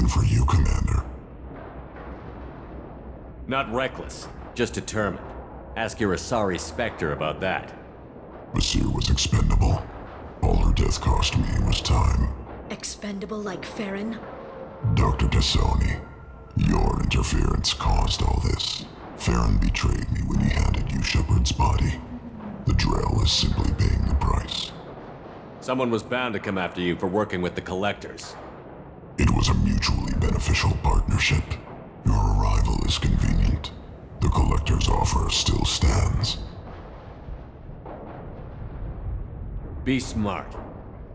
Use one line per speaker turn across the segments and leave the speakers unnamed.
for you, Commander.
Not reckless, just determined. Ask your Asari Spectre about that.
Basir was expendable. All her death cost me was time.
Expendable like Farron?
Dr. T'Soni, your interference caused all this. Farron betrayed me when he handed you Shepard's body. The Drell is simply paying the price.
Someone was bound to come after you for working with the Collectors.
It was a mutually beneficial partnership. Your arrival is convenient. The Collector's offer still stands.
Be smart.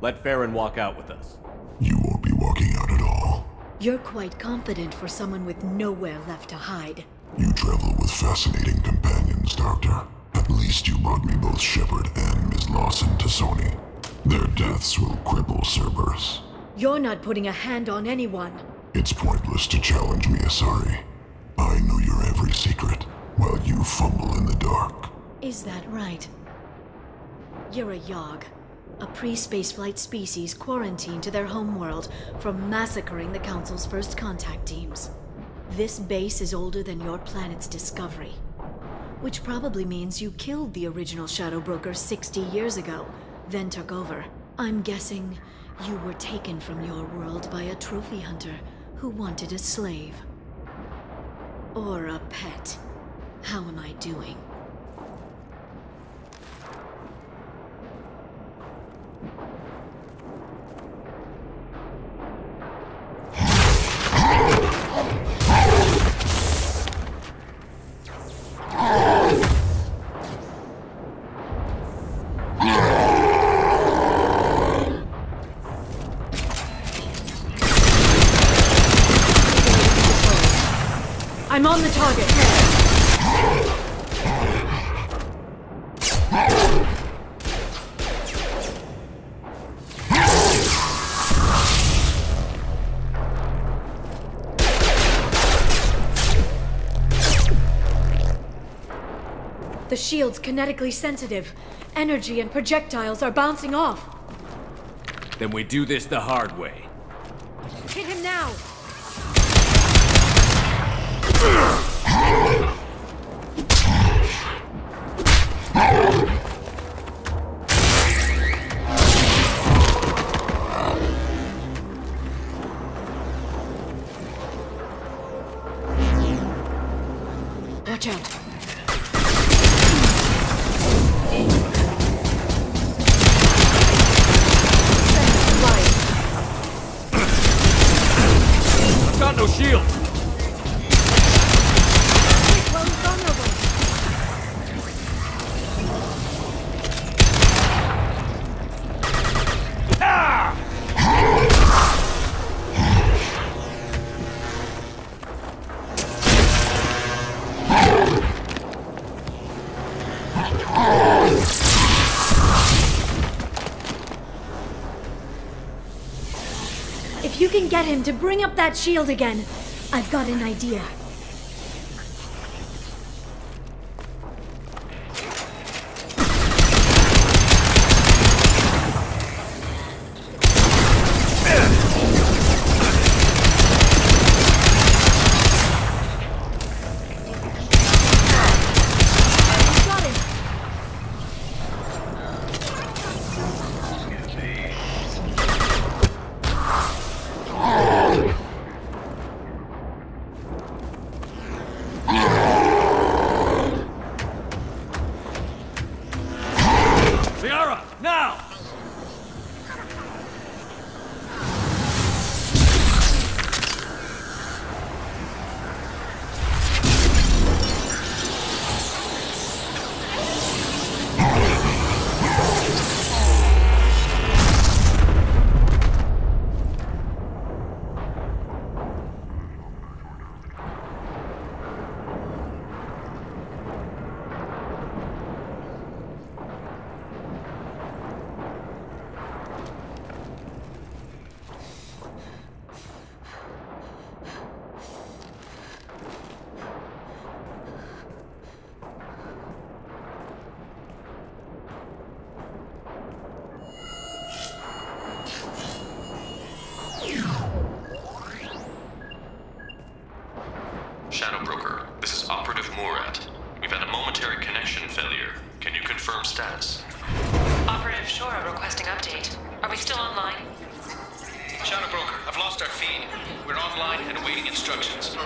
Let Farron walk out with us.
You won't be walking out at all.
You're quite confident for someone with nowhere left to hide.
You travel with fascinating companions, Doctor. At least you brought me both Shepard and Ms. Lawson T'Soni. Their deaths will cripple Cerberus.
You're not putting a hand on anyone.
It's pointless to challenge me, Asari. I know your every secret, while you fumble in the dark.
Is that right? You're a Yogg, a pre-spaceflight species quarantined to their homeworld from massacring the Council's first contact teams. This base is older than your planet's discovery, which probably means you killed the original Shadow Broker 60 years ago, then took over. I'm guessing you were taken from your world by a trophy hunter who wanted a slave. Or a pet. How am I doing? I'm on the target. The shield's kinetically sensitive. Energy and projectiles are bouncing off.
Then we do this the hard way.
Hit him now! Watch out.
I've got no shield!
If you can get him to bring up that shield again, I've got an idea.
lost our feed. We're online and awaiting instructions.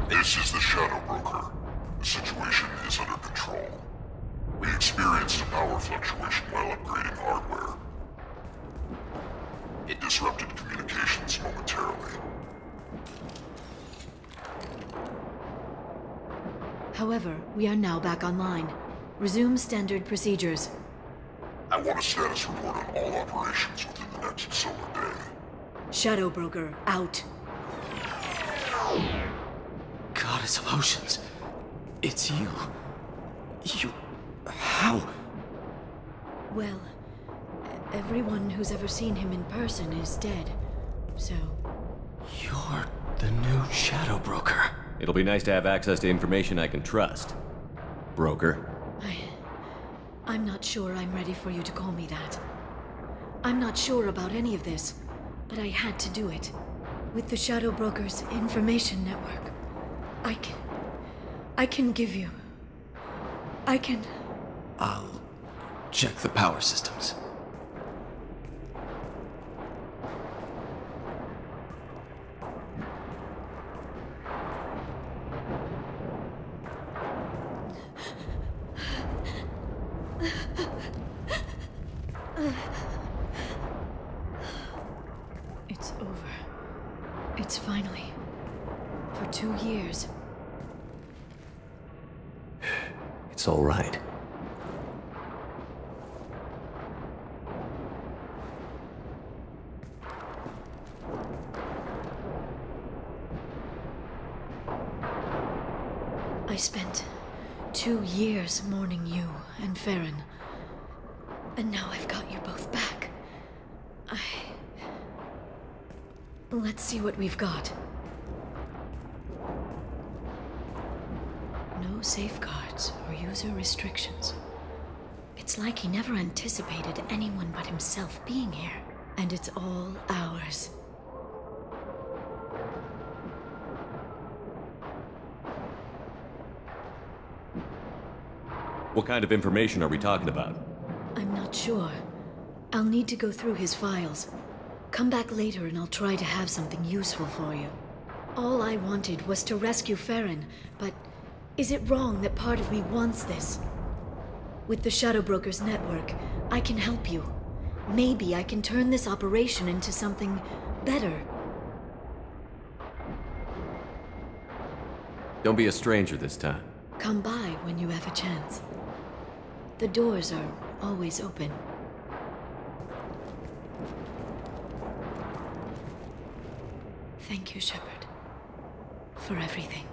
This is the Shadow Broker. The situation is under control. We experienced a power fluctuation while upgrading hardware. It disrupted communications momentarily.
However, we are now back online. Resume standard procedures.
I want a status report on all operations within the next solar day.
Shadow Broker, out.
Goddess of Oceans. It's you. You... How?
Well, everyone who's ever seen him in person is dead. So,
You're the new Shadow Broker.
It'll be nice to have access to information I can trust. Broker.
I'm not sure I'm ready for you to call me that. I'm not sure about any of this, but I had to do it. With the Shadow Broker's information network, I can give you... I can...
I'll check the power systems.
It's over. It's finally... For 2 years.
It's all right.
I spent 2 years mourning you and Farron. And now I've got you both back. Let's see what we've got. No safeguards or user restrictions. It's like he never anticipated anyone but himself being here. And it's all ours.
What kind of information are we talking about?
I'm not sure. I'll need to go through his files. Come back later and I'll try to have something useful for you. All I wanted was to rescue Farron, but is it wrong that part of me wants this? With the Shadow Broker's network, I can help you. Maybe I can turn this operation into something better.
Don't be a stranger this time.
Come by when you have a chance. The doors are always open. Thank you, Shepard, for everything.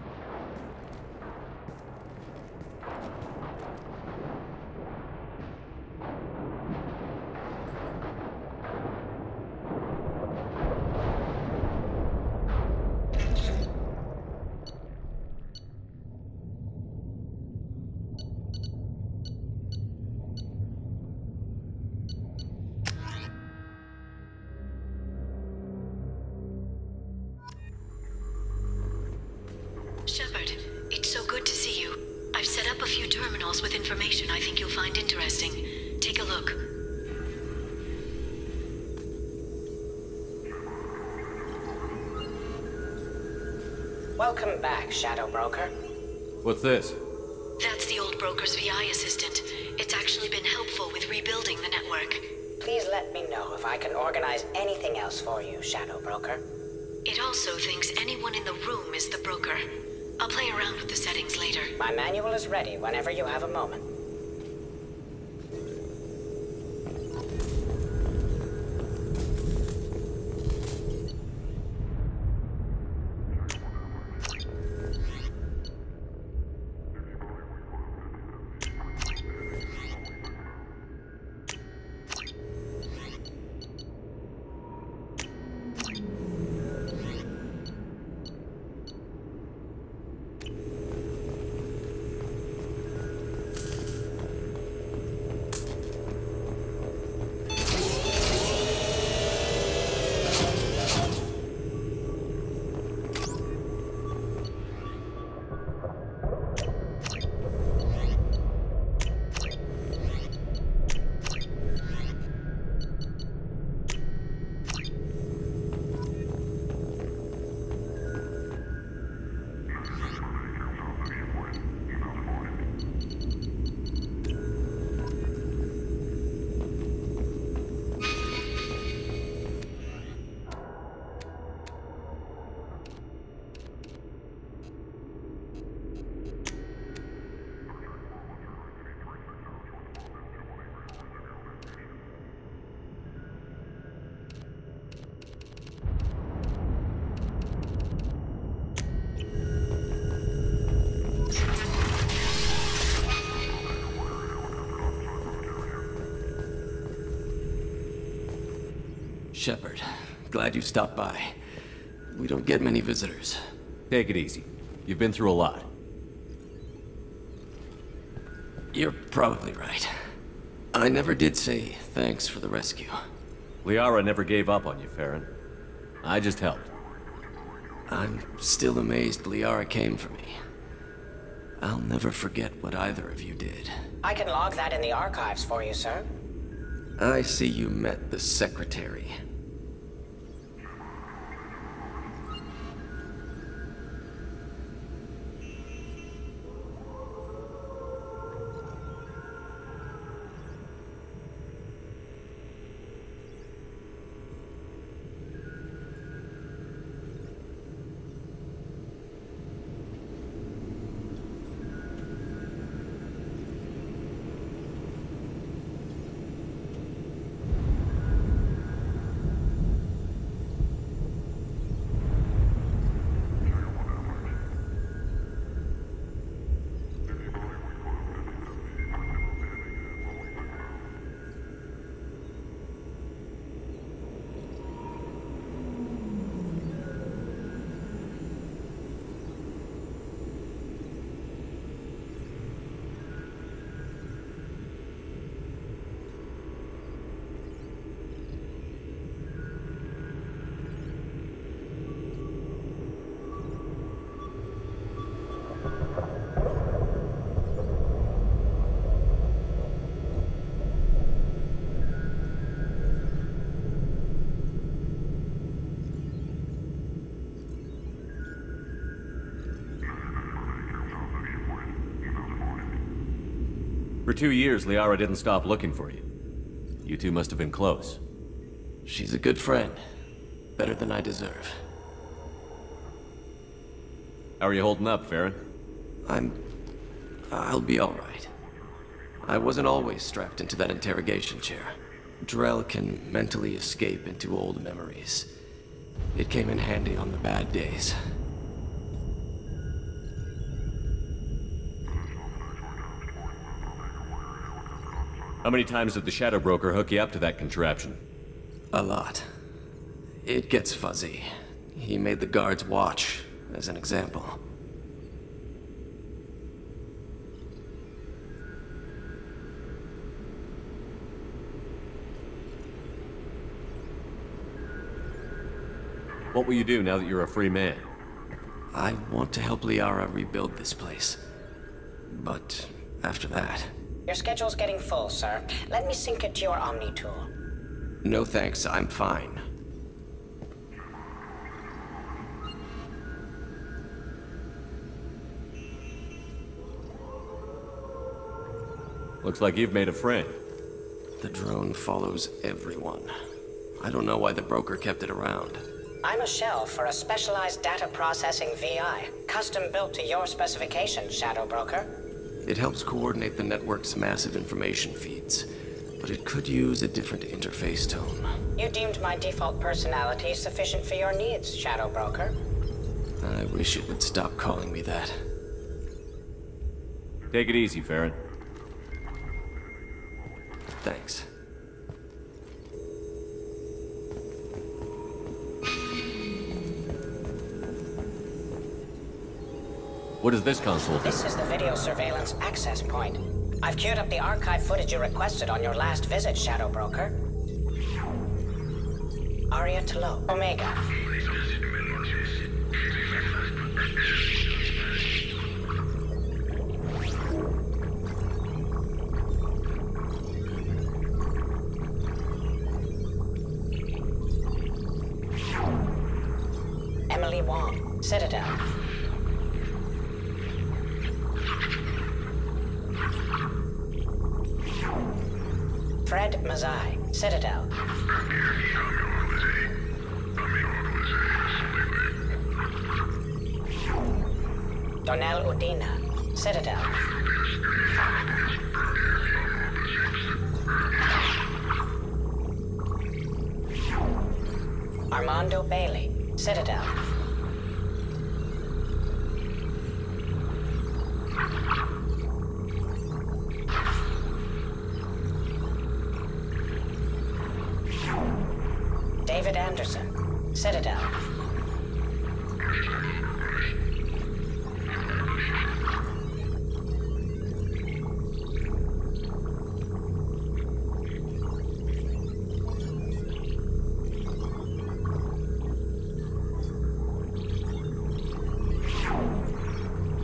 Shepard, it's so good to see you. I've set up a few terminals with information I think you'll find interesting. Take a look.
Welcome back, Shadow Broker.
What's this?
That's the old broker's VI assistant. It's actually been helpful with rebuilding the network.
Please let me know if I can organize anything else for you, Shadow Broker.
It also thinks anyone in the room is the broker. I'll play around with the settings later.
My manual is ready whenever you have a moment.
Shepard, glad you stopped by. We don't get many visitors.
Take it easy. You've been through a lot.
You're probably right. I never did say thanks for the rescue.
Liara never gave up on you, Farron. I just helped.
I'm still amazed Liara came for me. I'll never forget what either of you did.
I can log that in the archives for you, sir.
I see you met the Secretary.
For 2 years, Liara didn't stop looking for you. You two must have been close.
She's a good friend. Better than I deserve.
How are you holding up, Farron?
I'll be alright. I wasn't always strapped into that interrogation chair. Drell can mentally escape into old memories. It came in handy on the bad days.
How many times did the Shadow Broker hook you up to that contraption?
A lot. It gets fuzzy. He made the guards watch, as an example.
What will you do now that you're a free man?
I want to help Liara rebuild this place. But after that...
Your schedule's getting full, sir. Let me sync it to your Omni tool.
No thanks, I'm fine.
Looks like you've made a friend.
The drone follows everyone. I don't know why the broker kept it around.
I'm a shell for a specialized data processing VI, custom built to your specifications, Shadow Broker.
It helps coordinate the network's massive information feeds, but it could use a different interface tone.
You deemed my default personality sufficient for your needs, Shadow Broker.
I wish it would stop calling me that.
Take it easy, Farron.
Thanks.
What does this console do?
This is the video surveillance access point. I've queued up the archive footage you requested on your last visit, Shadow Broker. Aria Talo, Omega. Emily Wong, Citadel. Fred Mazai, Citadel. Donnell Udina, Citadel. Armando Bailey, Citadel. David Anderson, Citadel.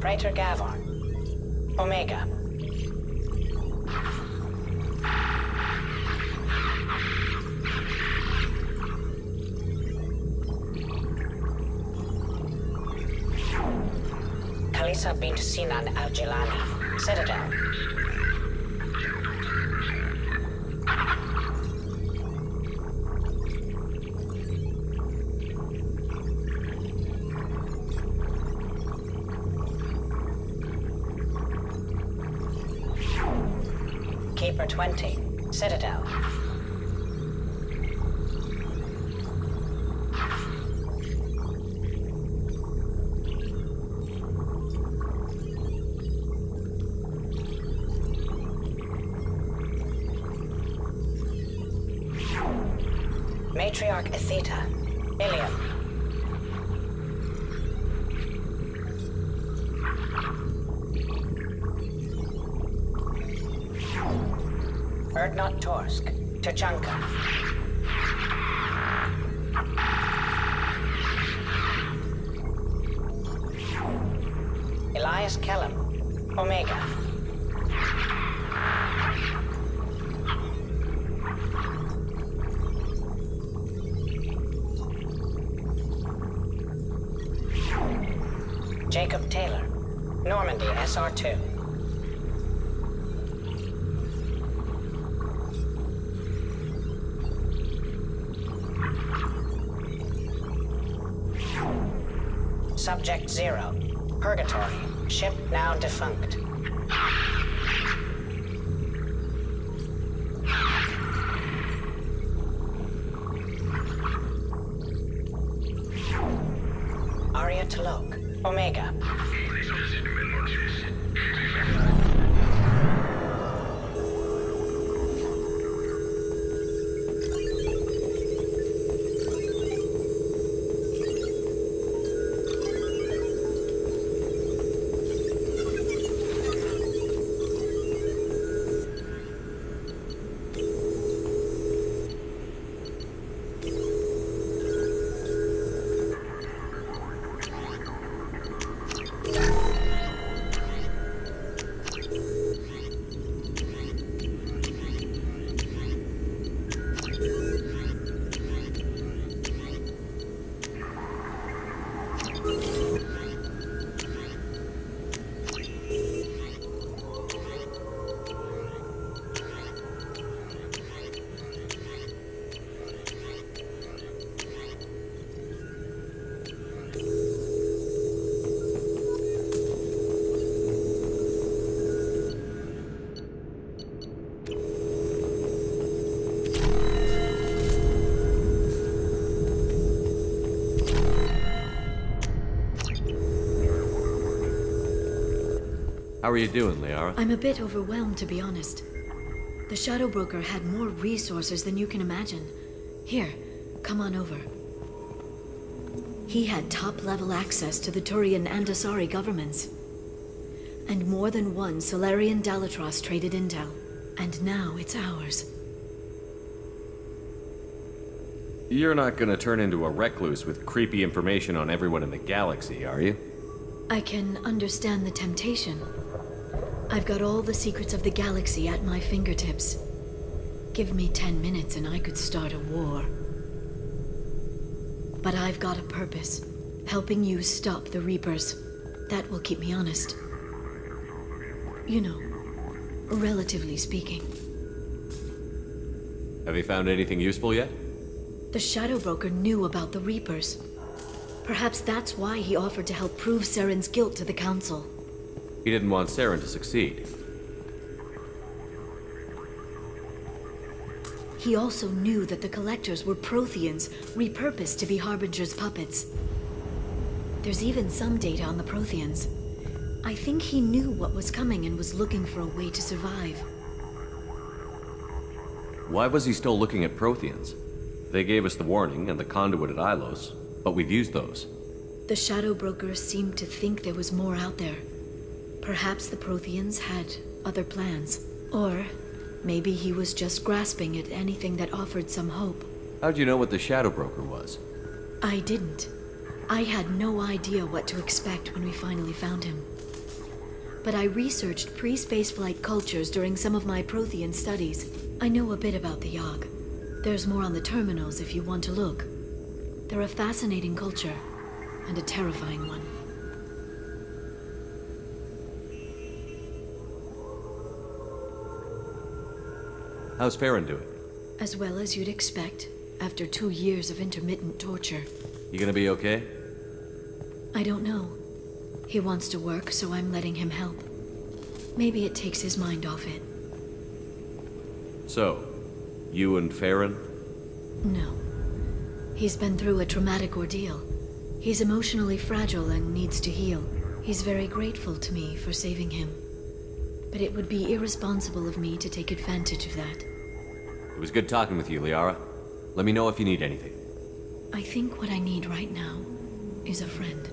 Praetor Gavon, Omega. Kalisa bint Sinan al-Jilani, Citadel. Keeper 20, Citadel. Matriarch Atheta, Ilium. Erdnot Torsk, Tuchanka. Elias Kellum, Omega. Jacob Taylor, Normandy SR2. Subject 0, Purgatory, ship now defunct. Arya T'Loak, Omega.
How are you doing, Liara?
I'm a bit overwhelmed, to be honest. The Shadow Broker had more resources than you can imagine. Here, come on over. He had top-level access to the Turian and Asari governments. And more than one Solarian Dalatros traded intel. And now it's ours.
You're not gonna turn into a recluse with creepy information on everyone in the galaxy, are you?
I can understand the temptation. I've got all the secrets of the galaxy at my fingertips. Give me 10 minutes and I could start a war. But I've got a purpose. Helping you stop the Reapers. That will keep me honest. You know, relatively speaking.
Have you found anything useful yet?
The Shadow Broker knew about the Reapers. Perhaps that's why he offered to help prove Saren's guilt to the Council.
He didn't want Saren to succeed.
He also knew that the Collectors were Protheans, repurposed to be Harbinger's puppets. There's even some data on the Protheans. I think he knew what was coming and was looking for a way to survive.
Why was he still looking at Protheans? They gave us the warning and the conduit at Ilos, but we've used those.
The Shadow Brokers seemed to think there was more out there. Perhaps the Protheans had other plans. Or maybe he was just grasping at anything that offered some hope.
How'd you know what the Shadow Broker was?
I didn't. I had no idea what to expect when we finally found him. But I researched pre-spaceflight cultures during some of my Prothean studies. I know a bit about the Yogg. There's more on the terminals if you want to look. They're a fascinating culture, and a terrifying one.
How's Farron doing?
As well as you'd expect, after 2 years of intermittent torture.
You gonna be okay?
I don't know. He wants to work, so I'm letting him help. Maybe it takes his mind off it.
So, you and Farron?
No. He's been through a traumatic ordeal. He's emotionally fragile and needs to heal. He's very grateful to me for saving him. But it would be irresponsible of me to take advantage of that.
It was good talking with you, Liara. Let me know if you need anything.
I think what I need right now is a friend.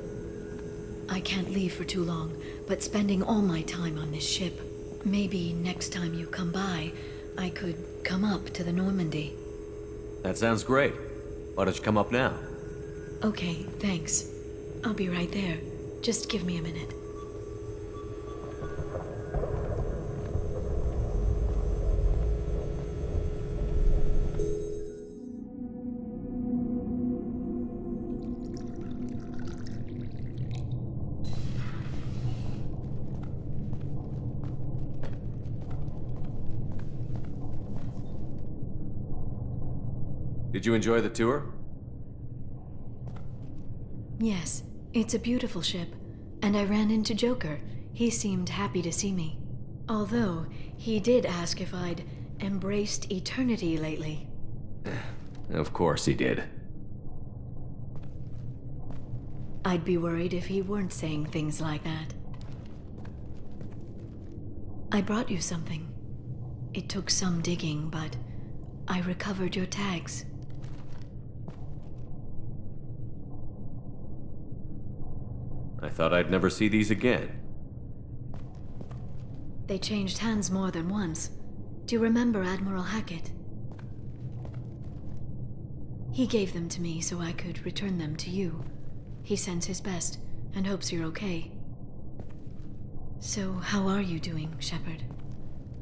I can't leave for too long, but spending all my time on this ship. Maybe next time you come by, I could come up to the Normandy.
That sounds great. Why don't you come up now?
Okay, thanks. I'll be right there. Just give me a minute.
Did you enjoy the tour?
Yes, it's a beautiful ship. And I ran into Joker. He seemed happy to see me. Although, he did ask if I'd embraced eternity lately.
Of course he did.
I'd be worried if he weren't saying things like that. I brought you something. It took some digging, but I recovered your tags.
I thought I'd never see these again.
They changed hands more than once. Do you remember Admiral Hackett? He gave them to me so I could return them to you. He sends his best and hopes you're okay. So, how are you doing, Shepard?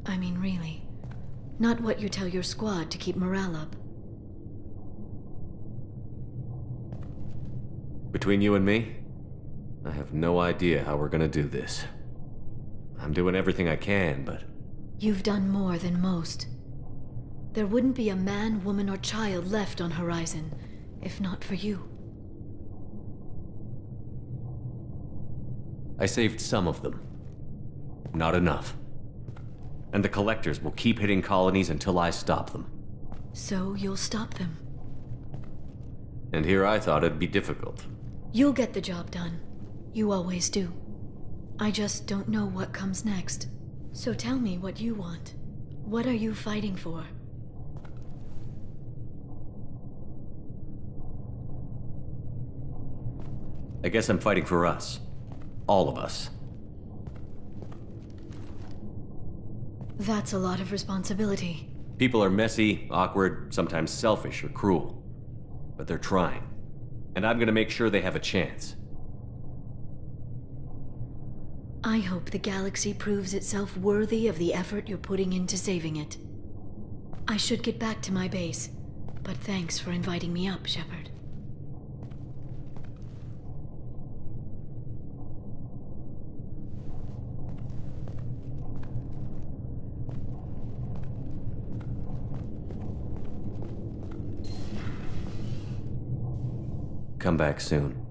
I mean, really. Not what you tell your squad to keep morale up.
Between you and me, I have no idea how we're gonna do this. I'm doing everything I can, but...
You've done more than most. There wouldn't be a man, woman, or child left on Horizon, if not for you.
I saved some of them. Not enough. And the Collectors will keep hitting colonies until I stop them.
So you'll stop them.
And here I thought it'd be difficult.
You'll get the job done. You always do. I just don't know what comes next. So tell me what you want. What are you fighting for?
I guess I'm fighting for us. All of us.
That's a lot of responsibility.
People are messy, awkward, sometimes selfish or cruel. But they're trying. And I'm gonna make sure they have a chance.
I hope the galaxy proves itself worthy of the effort you're putting into saving it. I should get back to my base, but thanks for inviting me up, Shepard.
Come back soon.